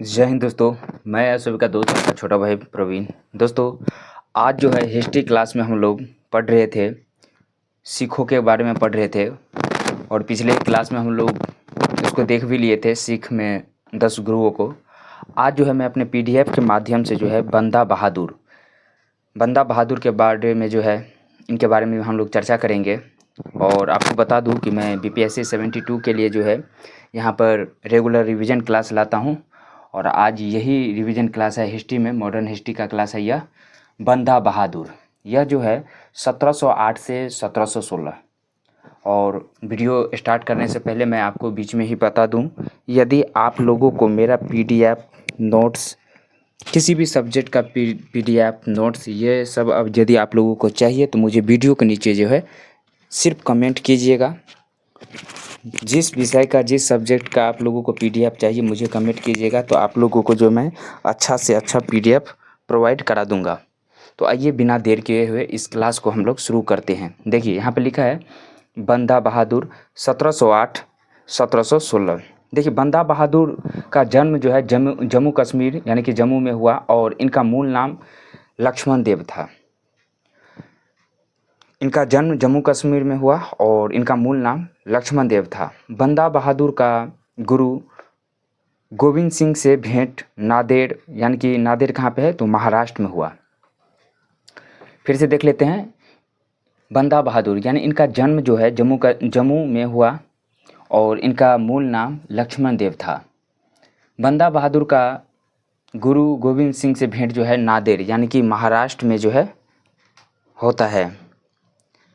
जय हिंद दोस्तों। मैं आप सभी का दोस्त आपका छोटा भाई प्रवीण। दोस्तों, आज जो है हिस्ट्री क्लास में हम लोग पढ़ रहे थे, सिखों के बारे में पढ़ रहे थे। और पिछले क्लास में हम लोग उसको देख भी लिए थे, सिख में 10 गुरुओं को। आज जो है मैं अपने पीडीएफ के माध्यम से जो है बंदा बहादुर के बारे में जो है इनके बारे में हम लोग चर्चा करेंगे। और आपको बता दूं कि मैं बीपीएससी 72 के लिए जो है यहाँ पर रेगुलर रिवीजन क्लास लाता हूँ। और आज यही रिवीजन क्लास है, हिस्ट्री में मॉडर्न हिस्ट्री का क्लास है यह बंदा बहादुर। यह जो है 1708 से 1716। और वीडियो स्टार्ट करने से पहले मैं आपको बीच में ही बता दूं, यदि आप लोगों को मेरा पीडीएफ नोट्स, किसी भी सब्जेक्ट का पीडीएफ नोट्स, ये सब अब यदि आप लोगों को चाहिए तो मुझे वीडियो के नीचे जो है सिर्फ कमेंट कीजिएगा। जिस विषय का, जिस सब्जेक्ट का आप लोगों को पीडीएफ चाहिए मुझे कमेंट कीजिएगा, तो आप लोगों को जो मैं अच्छा से अच्छा पीडीएफ प्रोवाइड करा दूंगा। तो आइए बिना देर किए हुए इस क्लास को हम लोग शुरू करते हैं। देखिए यहाँ पे लिखा है बंदा बहादुर 1708 1716। देखिए बंदा बहादुर का जन्म जो है जम्मू कश्मीर यानी कि जम्मू में हुआ और इनका मूल नाम लक्ष्मण देव था। इनका जन्म जम्मू कश्मीर में हुआ और इनका मूल नाम लक्ष्मण देव था। बंदा बहादुर का गुरु गोविंद सिंह से भेंट नांदेड़, यानी कि नांदेड़ कहाँ पे है तो महाराष्ट्र में हुआ। फिर से देख लेते हैं, बंदा बहादुर यानी इनका जन्म जो है जम्मू में हुआ और इनका मूल नाम लक्ष्मण देव था। बंदा बहादुर का गुरु गोविंद सिंह से भेंट जो है नांदेड़ यानी कि महाराष्ट्र में जो है होता है।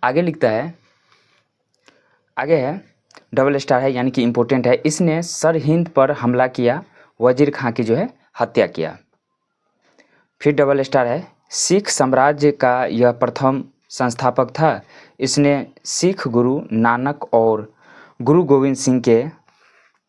आगे लिखता है, आगे है डबल स्टार है यानी कि इम्पोर्टेंट है। इसने सरहिंद पर हमला किया, वजीर खां की जो है हत्या किया। फिर डबल स्टार है, सिख साम्राज्य का यह प्रथम संस्थापक था। इसने सिख गुरु नानक और गुरु गोविंद सिंह के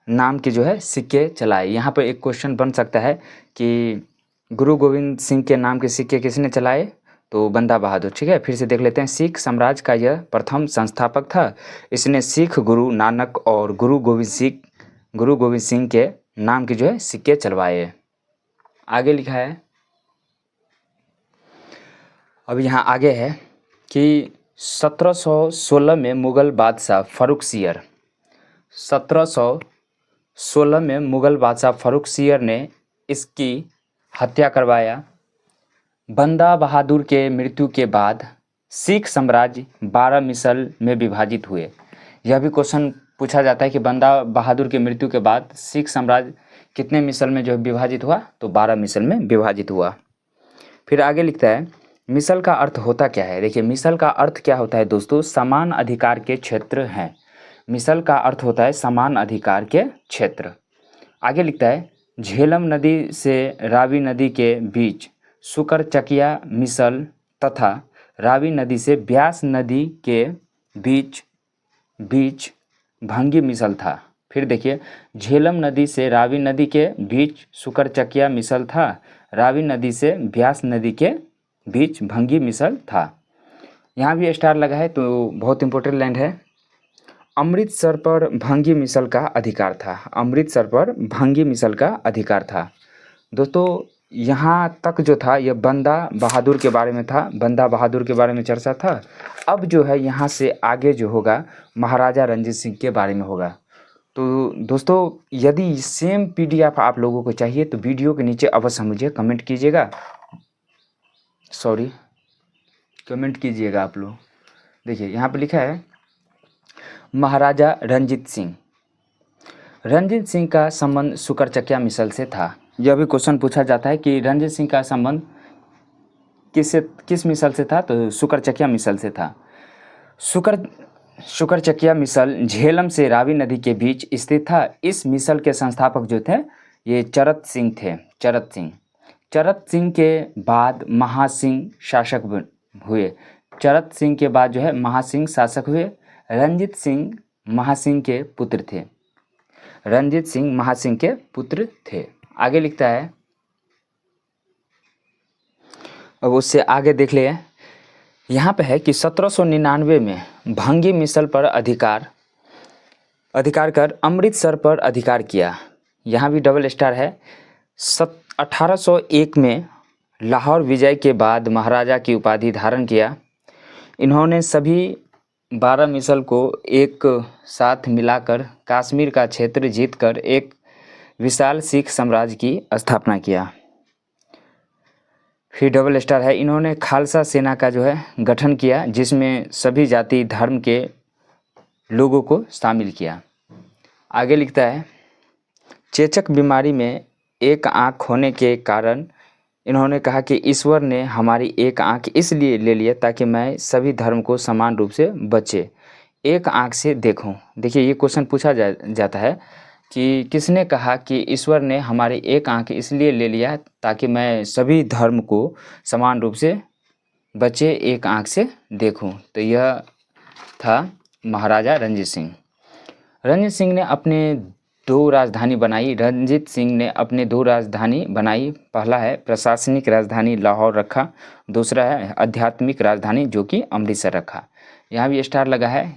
नाम के जो है सिक्के चलाए। यहाँ पर एक क्वेश्चन बन सकता है कि गुरु गोविंद सिंह के नाम के सिक्के किसने चलाए, तो बंदा बहादुर। ठीक है, फिर से देख लेते हैं, सिख साम्राज्य का यह प्रथम संस्थापक था। इसने सिख गुरु नानक और गुरु गोविंद सिंह के नाम के जो है सिक्के चलवाए। आगे लिखा है, अब यहाँ आगे है कि 1716 में मुगल बादशाह फारूक सियर 1716 में मुगल बादशाह फारूक सियर ने इसकी हत्या करवाया। बंदा बहादुर के मृत्यु के बाद सिख साम्राज्य 12 मिसल में विभाजित हुए। यह भी क्वेश्चन पूछा जाता है कि बंदा बहादुर के मृत्यु के बाद सिख साम्राज्य कितने मिसल में जो है विभाजित हुआ, तो 12 मिसल में विभाजित हुआ। फिर आगे लिखता है, मिसल का अर्थ होता क्या है। देखिए मिसल का अर्थ क्या होता है दोस्तों, समान अधिकार के क्षेत्र हैं। मिसल का अर्थ होता है समान अधिकार के क्षेत्र। आगे लिखता है, झेलम नदी से रावी नदी के बीच सुकरचकिया मिसल तथा रावी नदी से ब्यास नदी के बीच भंगी मिसल था। फिर देखिए, झेलम नदी से रावी नदी के बीच सुकरचकिया मिसल था, रावी नदी से ब्यास नदी के बीच भंगी मिसल था। यहाँ भी स्टार लगा है तो बहुत इंपॉर्टेंट लाइन है। अमृतसर पर भंगी मिसल का अधिकार था। अमृतसर पर भंगी मिसल का अधिकार था। दोस्तों यहाँ तक जो था यह बंदा बहादुर के बारे में था, बंदा बहादुर के बारे में चर्चा था। अब जो है यहाँ से आगे जो होगा महाराजा रंजीत सिंह के बारे में होगा। तो दोस्तों यदि सेम पीडीएफ आप लोगों को चाहिए तो वीडियो के नीचे अवश्य मुझे कमेंट कीजिएगा, कमेंट कीजिएगा आप लोग। देखिए यहाँ पर लिखा है, महाराजा रंजीत सिंह का संबंध सुकरचकिया मिसल से था। यह भी क्वेश्चन पूछा जाता है कि रंजीत सिंह का संबंध किस मिसल से था, तो सुकरचकिया मिसल से था। सुकरचकिया मिसल झेलम से रावी नदी के बीच स्थित था। इस मिसल के संस्थापक जो थे ये चरत सिंह थे। चरत सिंह के बाद महासिंह शासक हुए। चरत सिंह के बाद जो है महासिंह शासक हुए। रंजीत सिंह महासिंह के पुत्र थे। आगे लिखता है, अब उससे आगे देख ले, यहाँ पे है कि 1799 में भंगी मिसल पर अधिकार कर अमृतसर पर अधिकार किया। यहाँ भी डबल स्टार है। 1801 में लाहौर विजय के बाद महाराजा की उपाधि धारण किया। इन्होंने सभी 12 मिसल को एक साथ मिलाकर कश्मीर का क्षेत्र जीतकर एक विशाल सिख साम्राज्य की स्थापना किया। फिर डबल स्टार है, इन्होंने खालसा सेना का जो है गठन किया, जिसमें सभी जाति धर्म के लोगों को शामिल किया। आगे लिखता है, चेचक बीमारी में एक आँख होने के कारण इन्होंने कहा कि ईश्वर ने हमारी एक आँख इसलिए ले लिया ताकि मैं सभी धर्म को समान रूप से बचे, एक आँख से देखूं। देखिए, ये क्वेश्चन पूछा जाता है कि किसने कहा कि ईश्वर ने हमारी एक आँख इसलिए ले लिया ताकि मैं सभी धर्म को समान रूप से बचे, एक आँख से देखूं। तो यह था महाराजा रणजीत सिंह। रणजीत सिंह ने अपने दो राजधानी बनाई। पहला है प्रशासनिक राजधानी लाहौर रखा, दूसरा है आध्यात्मिक राजधानी जो कि अमृतसर रखा। यहाँ भी स्टार लगा है,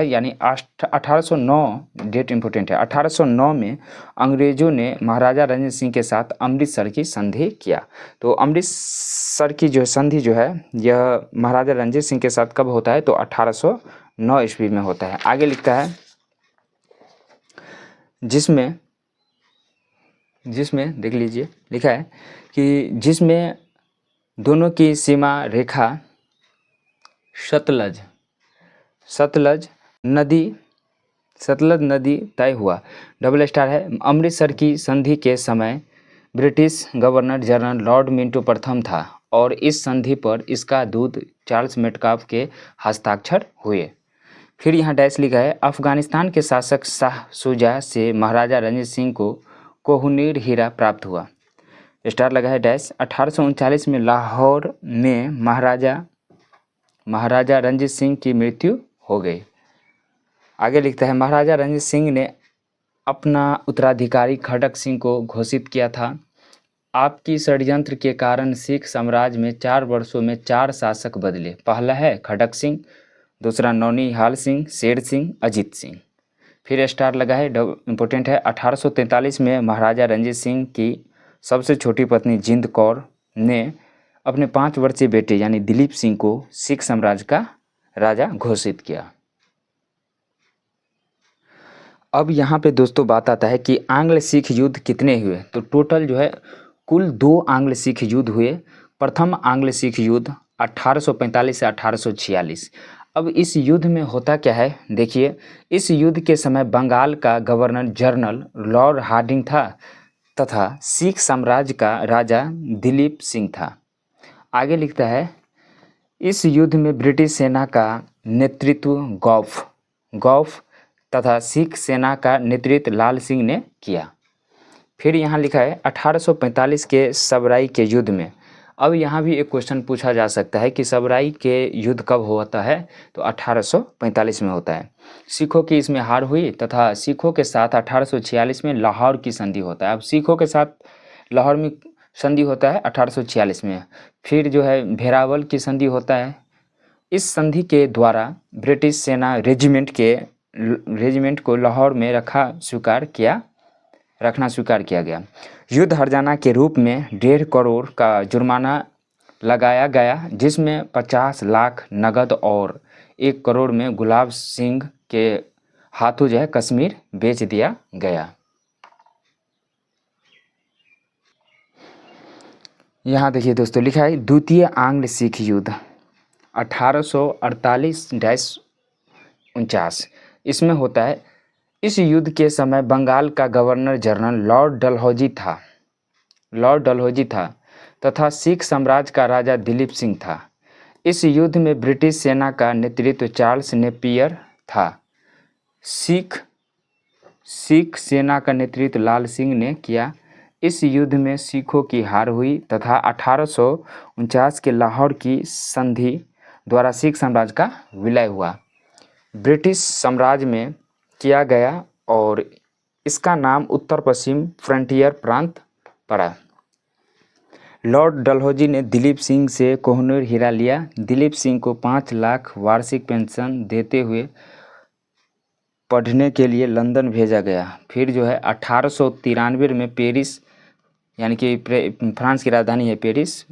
यानी 1809 डेट इम्पोर्टेंट है। 1809 में अंग्रेजों ने महाराजा रणजीत सिंह के साथ अमृतसर की संधि किया। तो अमृतसर की जो संधि जो है यह महाराजा रणजीत सिंह के साथ कब होता है? तो 1809 ईस्वी में होता है। आगे लिखता है, जिसमें देख लीजिए, लिखा है कि जिसमें दोनों की सीमा रेखा सतलज नदी तय हुआ। डबल स्टार है, अमृतसर की संधि के समय British governor general Lord Minto प्रथम था और इस संधि पर इसका दूत चार्ल्स मेटकाफ के हस्ताक्षर हुए। फिर यहाँ डैश लिखा है, अफगानिस्तान के शासक शाह शुजा से महाराजा रणजीत सिंह को कोहिनूर हीरा प्राप्त हुआ। स्टार लगा है डैश। 1839 में लाहौर में महाराजा रणजीत सिंह की मृत्यु हो गई। आगे लिखता है, महाराजा रणजीत सिंह ने अपना उत्तराधिकारी खड़क सिंह को घोषित किया था। आपकी षड्यंत्र के कारण सिख साम्राज्य में 4 वर्षों में 4 शासक बदले। पहला है खड़क सिंह, दूसरा नौनिहाल सिंह, शेर सिंह, अजीत सिंह। फिर स्टार लगा है, इम्पोर्टेंट है। 1843 में महाराजा रणजीत सिंह की सबसे छोटी पत्नी जिंद कौर ने अपने 5 वर्षीय बेटे यानी दिलीप सिंह को सिख साम्राज्य का राजा घोषित किया। अब यहाँ पे दोस्तों बात आता है कि आंग्ल सिख युद्ध कितने हुए। तो टोटल जो है कुल 2 आंग्ल सिख युद्ध हुए। प्रथम आंग्ल सिख युद्ध 1845 से 1846। अब इस युद्ध में होता क्या है, देखिए, इस युद्ध के समय बंगाल का गवर्नर जनरल लॉर्ड हार्डिंग था तथा सिख साम्राज्य का राजा दिलीप सिंह था। आगे लिखता है, इस युद्ध में ब्रिटिश सेना का नेतृत्व गौफ तथा सिख सेना का नेतृत्व लाल सिंह ने किया। फिर यहाँ लिखा है 1845 के सबराई के युद्ध में। अब यहाँ भी एक क्वेश्चन पूछा जा सकता है कि सबराई के युद्ध कब होता है? तो 1845 में होता है। सिखों की इसमें हार हुई तथा सिखों के साथ 1846 में लाहौर की संधि होता है। अब सिखों के साथ लाहौर में संधि होता है 1846 में। फिर जो है भेरावल की संधि होता है। इस संधि के द्वारा ब्रिटिश सेना रेजिमेंट को लाहौर में रखना स्वीकार किया गया। युद्ध हर्जाना के रूप में 1.5 करोड़ का जुर्माना लगाया गया, जिसमें 50 लाख नगद और 1 करोड़ में गुलाब सिंह के हाथों जो है कश्मीर बेच दिया गया। यहाँ देखिए दोस्तों, लिखा है द्वितीय आंग्ल सिख युद्ध 1848-49। इसमें होता है, इस युद्ध के समय बंगाल का गवर्नर जनरल लॉर्ड डलहौजी था तथा सिख साम्राज्य का राजा दिलीप सिंह था। इस युद्ध में ब्रिटिश सेना का नेतृत्व चार्ल्स नेपियर था। सिख सेना का नेतृत्व लाल सिंह ने किया। इस युद्ध में सिखों की हार हुई तथा 1849 के लाहौर की संधि द्वारा सिख साम्राज्य का विलय हुआ, ब्रिटिश साम्राज्य में किया गया और इसका नाम उत्तर पश्चिम फ्रंटियर प्रांत पड़ा। लॉर्ड डलहौजी ने दिलीप सिंह से कोहिनूर हीरा लिया। दिलीप सिंह को 5 लाख वार्षिक पेंशन देते हुए पढ़ने के लिए लंदन भेजा गया। फिर जो है 1893 में पेरिस, यानी कि फ्रांस की राजधानी है पेरिस,